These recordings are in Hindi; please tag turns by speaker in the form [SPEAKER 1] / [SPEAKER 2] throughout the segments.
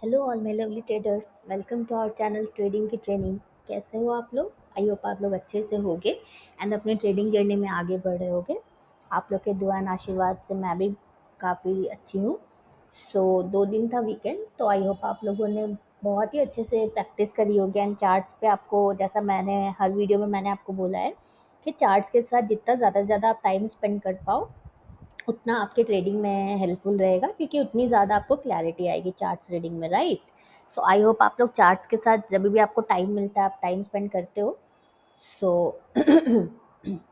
[SPEAKER 1] Hello all my lovely traders, welcome to our channel trading की ट्रेनिंग। कैसे हो आप लोग? आई होप आप लोग अच्छे से होगे एंड अपनी ट्रेडिंग जर्नी में आगे बढ़ रहे होगे। आप लोग के दुआ एंड आशीर्वाद से मैं भी काफ़ी अच्छी हूँ। सो 2 दिन था वीकेंड, तो आई होप आप लोगों ने बहुत ही अच्छे से प्रैक्टिस करी होगी एंड चार्ट्स पे आपको, जैसा मैंने हर वीडियो में मैंने आपको बोला है कि चार्ट्स के साथ जितना ज़्यादा से ज़्यादा आप टाइम स्पेंड कर पाओ उतना आपके ट्रेडिंग में हेल्पफुल रहेगा, क्योंकि उतनी ज़्यादा आपको क्लैरिटी आएगी चार्ट्स ट्रेडिंग में, राइट? सो आई होप आप लोग चार्ट्स के साथ जब भी आपको टाइम मिलता है आप टाइम स्पेंड करते हो। सो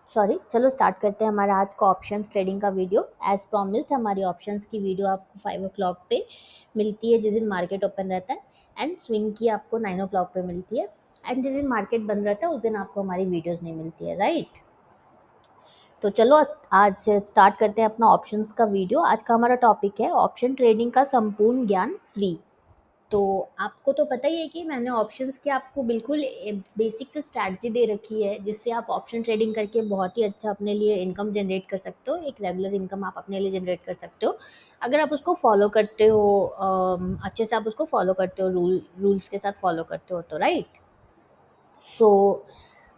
[SPEAKER 1] सॉरी, चलो स्टार्ट करते हैं हमारा आज का ऑप्शंस ट्रेडिंग का वीडियो। एज प्रॉमिस्ड हमारी ऑप्शंस की वीडियो आपको 5 o'clock पे मिलती है जिस दिन मार्केट ओपन रहता है, एंड स्विंग की आपको 9 o'clock पे मिलती है, एंड जिस दिन मार्केट बंद रहता है उस दिन आपको हमारी वीडियोज़ नहीं मिलती है, राइट? तो चलो आज से स्टार्ट करते हैं अपना ऑप्शंस का वीडियो। आज का हमारा टॉपिक है ऑप्शन ट्रेडिंग का संपूर्ण ज्ञान फ्री। तो आपको तो पता ही है कि मैंने ऑप्शंस की आपको बिल्कुल बेसिक से स्ट्रैटेजी दे रखी है जिससे आप ऑप्शन ट्रेडिंग करके बहुत ही अच्छा अपने लिए इनकम जनरेट कर सकते हो। एक रेगुलर इनकम आप अपने लिए जनरेट कर सकते हो अगर आप उसको फॉलो करते हो, अच्छे से आप उसको फॉलो करते हो, रूल्स के साथ फॉलो करते हो, तो राइट। सो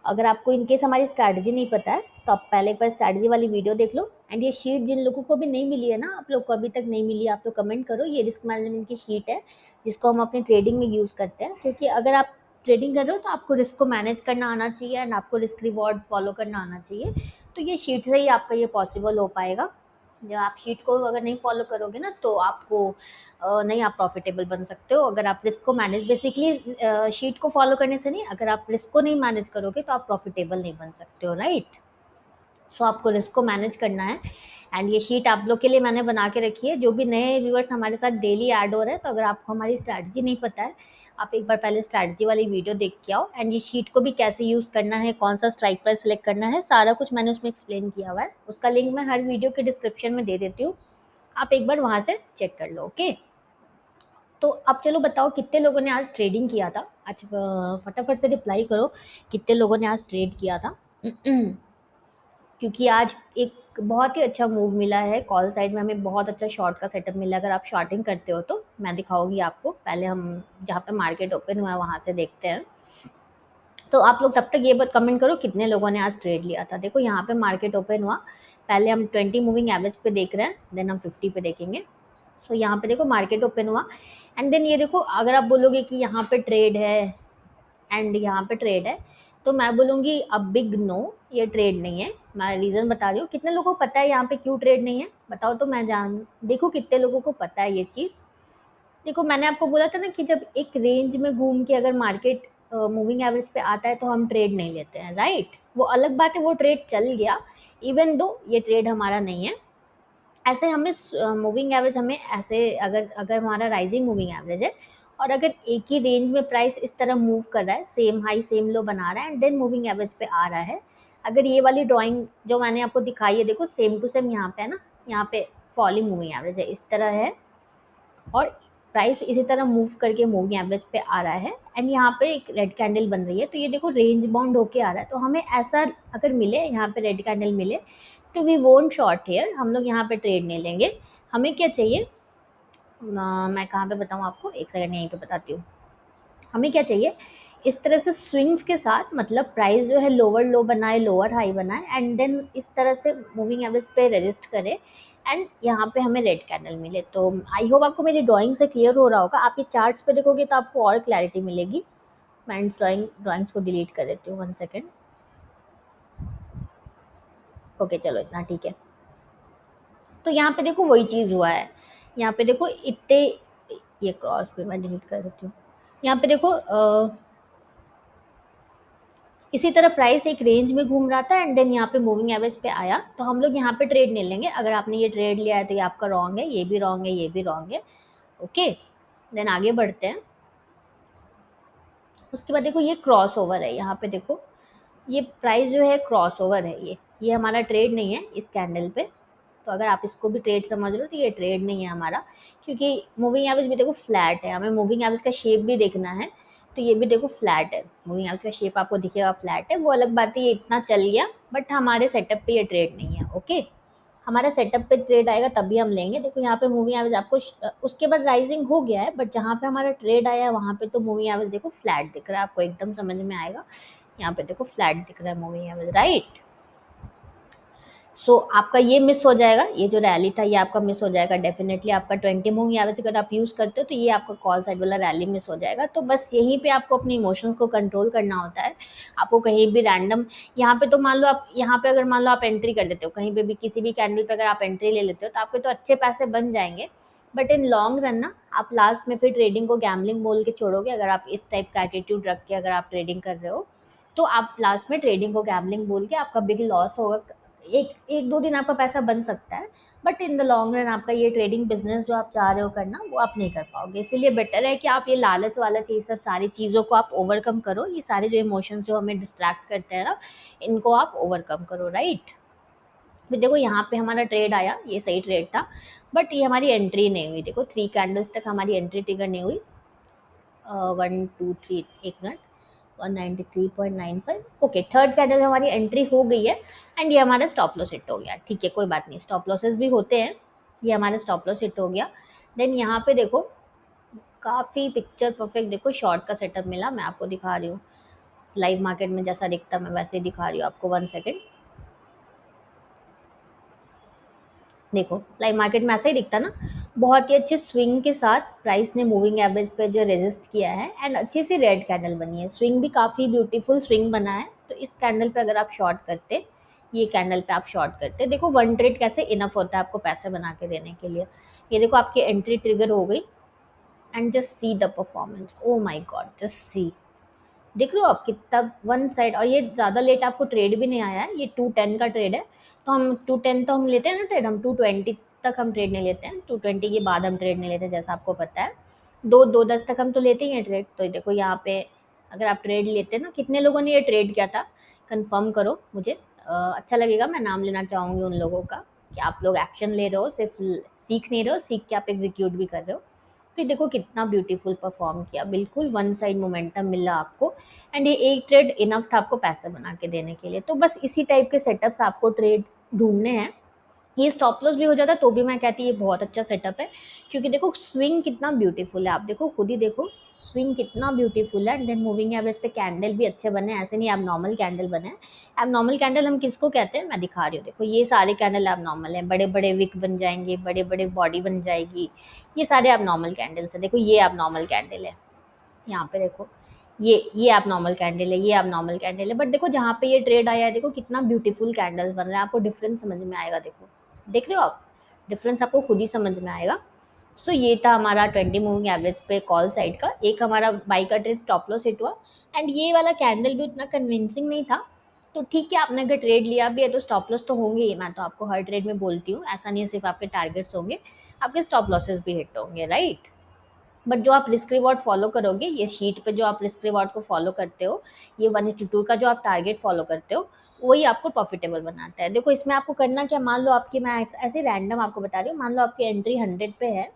[SPEAKER 1] अगर आपको इनकेस हमारी स्ट्रैटेजी नहीं पता है तो आप पहले एक बार स्ट्रैटेजी वाली वीडियो देख लो। एंड ये शीट जिन लोगों को भी नहीं मिली है ना, आप लोग को अभी तक नहीं मिली, आप लोग कमेंट करो। ये रिस्क मैनेजमेंट की शीट है जिसको हम अपनी ट्रेडिंग में यूज़ करते हैं, क्योंकि अगर आप ट्रेडिंग कर रहे हो तो आपको रिस्क को मैनेज करना आना चाहिए एंड आपको रिस्क रिवॉर्ड फॉलो करना आना चाहिए। तो ये शीट से ही आपका ये पॉसिबल हो पाएगा। जब आप शीट को अगर नहीं फॉलो करोगे ना तो आपको नहीं, आप प्रॉफिटेबल बन सकते हो। अगर आप रिस्क को मैनेज, बेसिकली शीट को फॉलो करने से नहीं, अगर आप रिस्क को नहीं मैनेज करोगे तो आप प्रॉफिटेबल नहीं बन सकते हो, राइट? सो आपको रिस्क को मैनेज करना है। एंड ये शीट आप लोग के लिए मैंने बना के रखी है। जो भी नए व्यूअर्स हमारे साथ डेली ऐड हो रहे हैं, तो अगर आपको हमारी स्ट्रैटेजी नहीं पता है, आप एक बार पहले स्ट्रैटेजी वाली वीडियो देख के आओ। एंड ये शीट को भी कैसे यूज़ करना है, कौन सा स्ट्राइक प्राइस सेलेक्ट करना है, सारा कुछ मैंने उसमें एक्सप्लेन किया हुआ है। उसका लिंक मैं हर वीडियो के डिस्क्रिप्शन में दे देती हूँ, आप एक बार वहाँ से चेक कर लो, ओके? तो अब चलो बताओ कितने लोगों ने आज ट्रेडिंग किया था। अच्छा, फटाफट से रिप्लाई करो, कितने लोगों ने आज ट्रेड किया था? क्योंकि आज एक बहुत ही अच्छा मूव मिला है, कॉल साइड में हमें बहुत अच्छा शॉर्ट का सेटअप मिला है। अगर आप शॉर्टिंग करते हो तो मैं दिखाऊंगी आपको। पहले हम जहाँ पे मार्केट ओपन हुआ है वहाँ से देखते हैं। तो आप लोग तब तक ये बात कमेंट करो कितने लोगों ने आज ट्रेड लिया था। देखो यहाँ पे मार्केट ओपन हुआ, पहले हम 20 मूविंग एवरेज पे देख रहे हैं, देन हम 50 पे देखेंगे। सो यहाँ पे देखो मार्केट ओपन हुआ, एंड देन ये देखो, अगर आप बोलोगे कि यहाँ पे ट्रेड है एंड यहाँ पे ट्रेड है, तो मैं बोलूँगी अब बिग नो, ये ट्रेड नहीं है। मैं रीज़न बता रही हूँ। कितने लोगों को पता है यहाँ पे क्यों ट्रेड नहीं है? बताओ तो मैं जान देखो कितने लोगों को पता है ये चीज़। देखो मैंने आपको बोला था ना कि जब एक रेंज में घूम के अगर मार्केट मूविंग एवरेज पे आता है तो हम ट्रेड नहीं लेते हैं, राइट? वो अलग बात है, वो ट्रेड चल गया, इवन दो ये ट्रेड हमारा नहीं है। ऐसे हमें मूविंग एवरेज, हमें ऐसे अगर अगर हमारा राइजिंग मूविंग एवरेज है और अगर एक ही रेंज में प्राइस इस तरह मूव कर रहा है, सेम हाई सेम लो बना रहा है, एंड देन मूविंग एवरेज पे आ रहा है। अगर ये वाली ड्राइंग जो मैंने आपको दिखाई है, देखो सेम टू सेम यहाँ पे है ना, यहाँ पे फॉलिंग मूविंग एवरेज है, इस तरह है, और प्राइस इसी तरह मूव करके मूविंग एवरेज पे आ रहा है, एंड यहाँ पे एक रेड कैंडल बन रही है। तो ये देखो रेंज बाउंड होके आ रहा है। तो हमें ऐसा अगर मिले, यहाँ पे रेड कैंडल मिले, तो वी वोंट शॉर्ट हेयर, हम लोग यहाँ पे ट्रेड नहीं लेंगे। हमें क्या चाहिए, मैं कहाँ पे बताऊँ आपको, एक सेकंड यहीं पे बताती हूँ। हमें क्या चाहिए, इस तरह से स्विंग्स के साथ, मतलब प्राइस जो है लोअर लो बनाए, लोअर हाई बनाए, एंड देन इस तरह से मूविंग एवरेज पे रेजिस्ट करे, एंड यहाँ पे हमें रेड कैंडल मिले। तो आई होप आपको मेरी ड्राइंग से क्लियर हो रहा होगा। आप ये चार्ट्स पे देखोगे तो आपको और क्लैरिटी मिलेगी। मैं इन ड्राइंग्स को डिलीट कर देती हूँ, 1 सेकेंड। ओके चलो, इतना ठीक है। तो यहाँ पे देखो वही चीज़ हुआ है। यहाँ पे देखो इतने, ये क्रॉस पे मैं डिलीट कर देती हूँ। यहाँ पे देखो इसी तरह प्राइस एक रेंज में घूम रहा था, एंड देन यहाँ पे मूविंग एवरेज पे आया, तो हम लोग यहाँ पे ट्रेड नहीं लेंगे। अगर आपने ये ट्रेड लिया है तो ये आपका रॉन्ग है, ये भी रॉन्ग है, ये भी रॉन्ग है, ओके? देन आगे बढ़ते हैं। उसके बाद देखो ये क्रॉस ओवर है, यहाँ पे देखो ये प्राइस जो है क्रॉस ओवर है, ये हमारा ट्रेड नहीं है इस कैंडल पे। तो अगर आप इसको भी ट्रेड समझ रहे हो तो ये ट्रेड नहीं है हमारा, क्योंकि मूविंग एवरेज भी देखो फ्लैट है, हमें मूविंग एवरेज का शेप भी देखना है। तो ये भी देखो फ्लैट है, मूविंग एवरेज का शेप आपको दिखेगा फ्लैट है, वो अलग बात है, ये इतना चल गया, बट हमारे सेटअप पे ये ट्रेड नहीं है, ओके? हमारा सेटअप पे ट्रेड आएगा तभी हम लेंगे। देखो यहाँ पे मूविंग एवरेज आपको उसके बाद राइजिंग हो गया है, बट जहाँ पे हमारा ट्रेड आया है वहाँ पे तो मूविंग एवरेज देखो फ्लैट दिख रहा है, आपको एकदम समझ में आएगा। यहाँ पे देखो फ्लैट दिख रहा है मूविंग एवरेज, राइट। सो आपका ये मिस हो जाएगा, ये जो रैली था ये आपका मिस हो जाएगा डेफिनेटली। आपका 20 मूविंग एवरेज अगर आप यूज़ करते हो तो ये आपका कॉल साइड वाला रैली मिस हो जाएगा। तो बस यहीं पे आपको अपने इमोशंस को कंट्रोल करना होता है। आपको कहीं भी रैंडम, यहाँ पे तो मान लो आप, यहाँ पे अगर मान लो आप एंट्री कर देते हो कहीं पे भी, किसी भी कैंडल पे अगर आप एंट्री ले लेते हो तो आपके तो अच्छे पैसे बन जाएंगे। बट इन लॉन्ग रन ना आप लास्ट में फिर ट्रेडिंग को गैम्बलिंग बोल के छोड़ोगे। अगर आप इस टाइप का एटीट्यूड रख के अगर आप ट्रेडिंग कर रहे हो तो आप लास्ट में ट्रेडिंग को गैम्बलिंग बोल के आपका बिग लॉस होगा। एक एक दो दिन आपका पैसा बन सकता है, but in the long run आपका ये ट्रेडिंग बिजनेस जो आप चाह रहे हो करना वो आप नहीं कर पाओगे। इसीलिए बेटर है कि आप ये लालच वालच ये सब सारी चीज़ों को आप ओवरकम करो। ये सारे जो इमोशंस जो हमें डिस्ट्रैक्ट करते हैं ना, इनको आप ओवरकम करो, राइट। फिर देखो यहाँ पे हमारा ट्रेड आया, ये सही ट्रेड था, बट ये हमारी एंट्री नहीं हुई। देखो 3 कैंडल्स तक हमारी एंट्री ट्रिगर नहीं हुई। 1 2 3, एक मिनट, 193.95, ओके। थर्ड कैंडल हमारी एंट्री हो गई है एंड ये हमारा स्टॉप लॉस हिट हो गया। ठीक है, कोई बात नहीं, स्टॉप लॉसेस भी होते हैं। ये हमारा स्टॉप लॉस हिट हो गया। देन यहाँ पे देखो काफ़ी पिक्चर परफेक्ट देखो शॉर्ट का सेटअप मिला। मैं आपको दिखा रही हूँ लाइव मार्केट में जैसा दिखता मैं वैसे ही दिखा रही हूँ आपको। 1 सेकेंड, देखो लाइव मार्केट में ऐसा ही दिखता ना, बहुत ही अच्छे स्विंग के साथ प्राइस ने मूविंग एवरेज पे जो रेजिस्ट किया है एंड अच्छी सी रेड कैंडल बनी है। स्विंग भी काफ़ी ब्यूटीफुल स्विंग बना है। तो इस कैंडल पे अगर आप शॉर्ट करते, ये कैंडल पे आप शॉर्ट करते, देखो 1 ट्रेड कैसे इनफ होता है आपको पैसे बना के देने के लिए। ये देखो आपकी एंट्री ट्रिगर हो गई and just see the performance, oh my God, just see, देख रहे हो आप कितना वन साइड। और ये ज़्यादा लेट आपको ट्रेड भी नहीं आया है, ये 210 का ट्रेड है। तो हम 210 तो हम लेते हैं ना ट्रेड, हम 220 तक हम ट्रेड नहीं लेते हैं, 220 के बाद हम ट्रेड नहीं लेते जैसा आपको पता है। 2-2 10 तक हम तो लेते ही हैं ट्रेड। तो देखो यहाँ पे अगर आप ट्रेड लेते हैं ना, कितने लोगों ने ये ट्रेड किया था कंफर्म करो मुझे, अच्छा लगेगा। मैं नाम लेना चाहूँगी उन लोगों का कि आप लोग एक्शन ले रहे हो, सिर्फ सीख नहीं रहे हो, सीख के आप एग्जीक्यूट भी कर रहे हो। फिर देखो कितना ब्यूटीफुल परफॉर्म किया, बिल्कुल वन साइड मोमेंटम मिला आपको एंड ये एक ट्रेड इनफ था आपको पैसे बना के देने के लिए। तो बस इसी टाइप के सेटअप्स आपको ट्रेड ढूंढने हैं। ये स्टॉप लॉस भी हो जाता तो भी मैं कहती ये बहुत अच्छा सेटअप है, क्योंकि देखो स्विंग कितना ब्यूटीफुल है, आप देखो खुद ही देखो स्विंग कितना ब्यूटीफुल है। एंड देन मूविंग एवरेज पे कैंडल भी अच्छे बने, ऐसे नहीं एबनॉर्मल कैंडल बने हैं। एबनॉर्मल कैंडल हम किसको कहते हैं मैं दिखा रही हूँ, देखो ये सारे कैंडल एबनॉर्मल हैं, बड़े बड़े विक बन जाएंगे, बड़े बड़े बॉडी बन जाएगी, ये सारे एबनॉर्मल कैंडल्स है। देखो ये एबनॉर्मल कैंडल है, यहाँ पे देखो ये एबनॉर्मल कैंडल है, ये एबनॉर्मल कैंडल है। बट देखो जहाँ पे ये ट्रेड आया है देखो कितना ब्यूटीफुल कैंडल्स बन रहा है, आपको डिफरेंस समझ में आएगा। देखो देख रहे हो आप, डिफरेंस आपको खुद ही समझ में आएगा। सो ये था हमारा 20 मूविंग एवरेज पे कॉल साइड का। एक हमारा बाई का ट्रेड स्टॉप लॉस हिट हुआ एंड ये वाला कैंडल भी उतना कन्विंसिंग नहीं था। तो ठीक है, आपने अगर ट्रेड लिया भी है तो स्टॉप लॉस तो होंगे ही, मैं तो आपको हर ट्रेड में बोलती हूँ, ऐसा नहीं है सिर्फ आपके टारगेट्स होंगे, आपके स्टॉप लॉसेस भी हिट होंगे, राइट। बट जो आप रिस्क रिवॉर्ड फॉलो करोगे, ये शीट पे जो आप रिस्क रिवॉर्ड को फॉलो करते हो, ये 1:2 का जो आप टारगेट फॉलो करते हो, वही आपको प्रॉफिटेबल बनाता है। देखो इसमें आपको करना क्या, मान लो आपकी, मैं ऐसे रैंडम आपको बता रही हूँ, मान लो आपकी एंट्री 100 पे है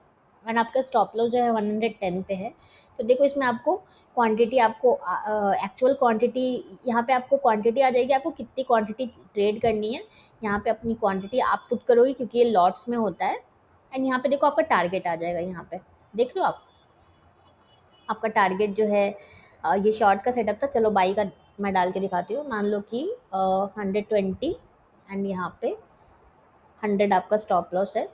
[SPEAKER 1] एंड आपका स्टॉप लॉस जो है 110 पे है। तो देखो इसमें आपको क्वांटिटी, आपको एक्चुअल क्वांटिटी, यहाँ पे आपको क्वांटिटी आ जाएगी, आपको कितनी क्वांटिटी ट्रेड करनी है, यहाँ पे अपनी क्वांटिटी आप पुट करोगे क्योंकि ये लॉट्स में होता है। एंड यहाँ पे देखो आपका टारगेट आ जाएगा, यहाँ पे देख लो आप, आपका टारगेट जो है, ये शॉर्ट का सेटअप था, चलो बाई का मैं डाल के दिखाती हूँ। मान लो कि 120 एंड यहाँ पे 100 आपका स्टॉप लॉस है।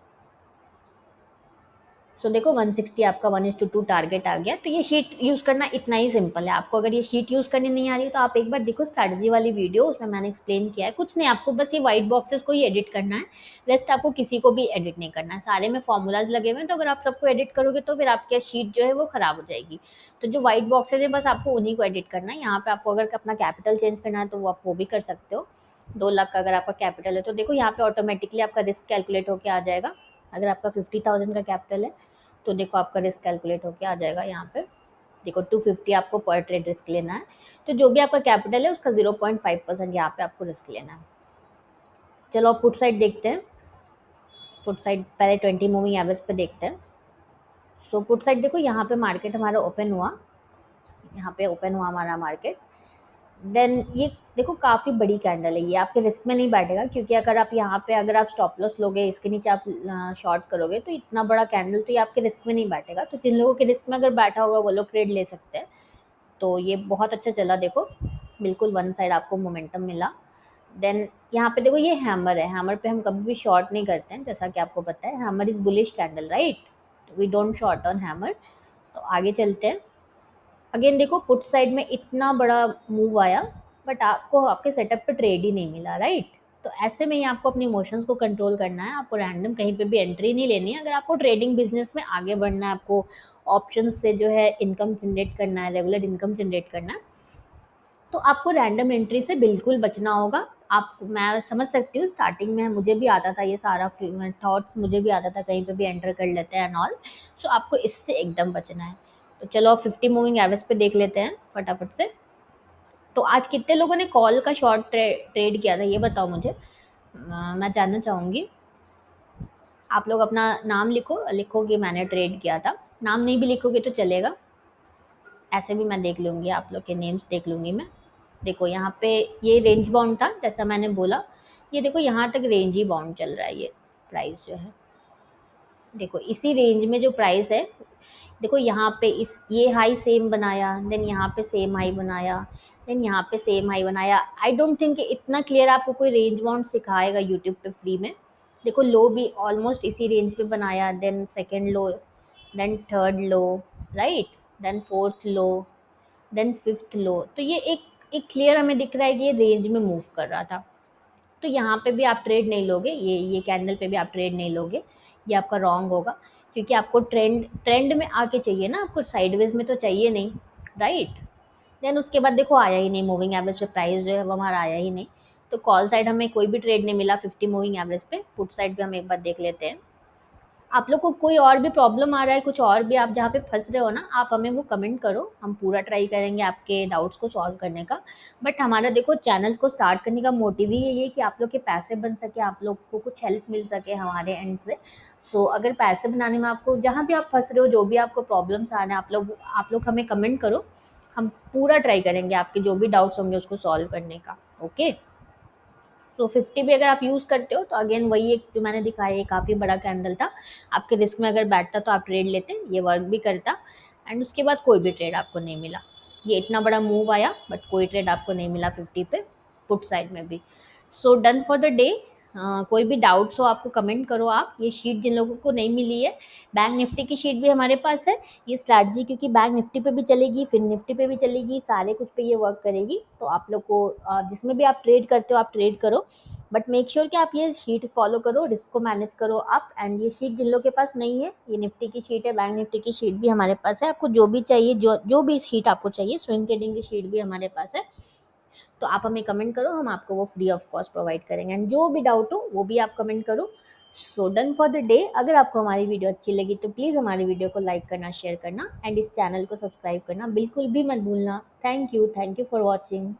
[SPEAKER 1] सो देखो 160 आपका 1:2 टारगेट आ गया। तो ये शीट यूज़ करना इतना ही सिंपल है। आपको अगर ये शीट यूज़ करनी नहीं आ रही है तो आप एक बार देखो स्ट्रैटेजी वाली वीडियो, उसमें मैंने एक्सप्लेन किया है। कुछ नहीं, आपको बस ये वाइट बॉक्सेस को ही एडिट करना है, रेस्ट आपको किसी को भी एडिट नहीं करना है। सारे में फॉर्मूलाज लगे हुए हैं, तो अगर आप सबको एडिट करोगे तो फिर आपकी शीट जो है वो ख़राब हो जाएगी। तो जो वाइट बॉक्सेज है बस आपको उन्हीं को एडिट करना है। यहाँ पे आपको अगर अपना कैपिटल चेंज करना है तो वो आप वो भी कर सकते हो। 2 लाख का अगर आपका कैपिटल है तो देखो यहाँ पे ऑटोमेटिकली आपका रिस्क कैलकुलेट होकर आ जाएगा। अगर आपका 50,000 का कैपिटल है तो देखो आपका रिस्क कैलकुलेट होके आ जाएगा। यहाँ पे देखो 250 आपको पर ट्रेड रिस्क लेना है। तो जो भी आपका कैपिटल है उसका 0.5% यहाँ पे आपको रिस्क लेना है। चलो अब पुट साइड देखते हैं। पुट साइड पहले 20 मूविंग एवरेज पे देखते हैं। सो पुट साइड देखो यहाँ पे मार्केट हमारा ओपन हुआ, यहाँ पे ओपन हुआ हमारा मार्केट देन ये देखो काफ़ी बड़ी कैंडल है, ये आपके रिस्क में नहीं बैठेगा, क्योंकि अगर आप यहाँ पे अगर आप स्टॉप लॉस लोगे, इसके नीचे आप शॉर्ट करोगे, तो इतना बड़ा कैंडल तो ये आपके रिस्क में नहीं बैठेगा। तो जिन लोगों के रिस्क में अगर बैठा होगा वो लोग ट्रेड ले सकते हैं। तो ये बहुत अच्छा चला देखो, बिल्कुल वन साइड आपको मोमेंटम मिला। देन यहाँ पे देखो ये हैमर है, हैमर पे हम कभी भी शॉर्ट नहीं करते हैं, जैसा कि आपको पता है hammer is bullish candle, right. We don't short on hammer. तो आगे चलते हैं। अगेन देखो पुट साइड में इतना बड़ा मूव आया, बट आपको आपके सेटअप पे ट्रेड ही नहीं मिला, राइट। तो ऐसे में ही आपको अपने इमोशंस को कंट्रोल करना है, आपको रैंडम कहीं पे भी एंट्री नहीं लेनी है। अगर आपको ट्रेडिंग बिजनेस में आगे बढ़ना है, आपको ऑप्शंस से जो है इनकम जनरेट करना है, रेगुलर इनकम जनरेट करना है, तो आपको रैंडम एंट्री से बिल्कुल बचना होगा। आप मैं समझ सकती हूँ, स्टार्टिंग में मुझे भी आता था ये सारा थॉट्स, मुझे भी आता था कहीं पे भी एंटर कर लेते हैं एंड ऑल। सो आपको इससे एकदम बचना है। तो चलो अब 50 मूविंग एवरेज पे देख लेते हैं फटाफट से। तो आज कितने लोगों ने कॉल का शॉर्ट ट्रेड किया था ये बताओ मुझे। मैं जानना चाहूँगी। आप लोग अपना नाम लिखो, लिखो कि मैंने ट्रेड किया था। नाम नहीं भी लिखोगे तो चलेगा, ऐसे भी मैं देख लूँगी, आप लोग के नेम्स देख लूँगी मैं। देखो यहाँ पे ये रेंज बाउंड था, जैसा मैंने बोला। ये देखो यहाँ तक रेंज ही बाउंड चल रहा है, ये प्राइस जो है। देखो इसी रेंज में जो प्राइस है, देखो यहाँ पे इस ये हाई सेम बनाया, देन यहाँ पे सेम हाई बनाया, देन यहाँ पे सेम हाई बनाया। आई डोंट थिंक इतना क्लियर आपको कोई रेंज बाउंड सिखाएगा यूट्यूब पे फ्री में। देखो लो भी ऑलमोस्ट इसी रेंज पे बनाया, then second low, then third low, right, then fourth low, then fifth low. तो ये एक एक क्लियर हमें दिख रहा है कि ये रेंज में मूव कर रहा था। तो यहाँ पे भी आप ट्रेड नहीं लोगे, ये कैंडल पे भी आप ट्रेड नहीं लोगे, ये आपका रॉन्ग होगा। क्योंकि आपको ट्रेंड ट्रेंड में आके चाहिए ना, आपको साइडवेज में तो चाहिए नहीं, राइट। देन उसके बाद देखो आया ही नहीं मूविंग एवरेज पे, प्राइस जो है वो हमारा आया ही नहीं। तो कॉल साइड हमें कोई भी ट्रेड नहीं मिला 50 मूविंग एवरेज पे। पुट साइड पे हम एक बार देख लेते हैं। आप लोग को कोई और भी प्रॉब्लम आ रहा है, कुछ और भी आप जहाँ पे फँस रहे हो ना, आप हमें वो कमेंट करो, हम पूरा ट्राई करेंगे आपके डाउट्स को सॉल्व करने का। बट हमारा देखो चैनल को स्टार्ट करने का मोटिव ही यही है कि आप लोग के पैसे बन सके, आप लोग को कुछ हेल्प मिल सके हमारे एंड से। सो अगर पैसे बनाने में आपको जहाँ भी आप फँस रहे हो, जो भी आपको प्रॉब्लम्स आ रहे हैं, आप लोग हमें कमेंट करो, हम पूरा ट्राई करेंगे आपके जो भी डाउट्स होंगे उसको सॉल्व करने का। ओके। तो 50 भी अगर आप यूज़ करते हो तो अगेन वही एक जो मैंने दिखाया, ये काफ़ी बड़ा कैंडल था। आपके रिस्क में अगर बैठता तो आप ट्रेड लेते, ये वर्क भी करता। एंड उसके बाद कोई भी ट्रेड आपको नहीं मिला। ये इतना बड़ा मूव आया बट कोई ट्रेड आपको नहीं मिला 50 पे, पुट साइड में भी। So done for the day. कोई भी डाउट्स हो आपको कमेंट करो आप। ये शीट जिन लोगों को नहीं मिली है, बैंक निफ्टी की शीट भी हमारे पास है। ये स्ट्रैटेजी क्योंकि बैंक निफ्टी पे भी चलेगी, फिर निफ्टी पे भी चलेगी, सारे कुछ पे ये वर्क करेगी। तो आप लोग को जिसमें भी आप ट्रेड करते हो आप ट्रेड करो, बट मेक श्योर कि आप ये शीट फॉलो करो, रिस्क को मैनेज करो आप। एंड ये शीट जिन लोगों के पास नहीं है, ये निफ्टी की शीट है, बैंक निफ्टी की शीट भी हमारे पास है। आपको जो भी चाहिए, जो भी शीट आपको चाहिए, स्विंग ट्रेडिंग की शीट भी हमारे पास है। तो आप हमें कमेंट करो, हम आपको वो फ्री ऑफ कॉस्ट प्रोवाइड करेंगे। एंड जो भी डाउट हो वो भी आप कमेंट करो। So done for the day. अगर आपको हमारी वीडियो अच्छी लगी तो प्लीज़ हमारी वीडियो को लाइक करना, शेयर करना एंड इस चैनल को सब्सक्राइब करना बिल्कुल भी मत भूलना। Thank you for watching.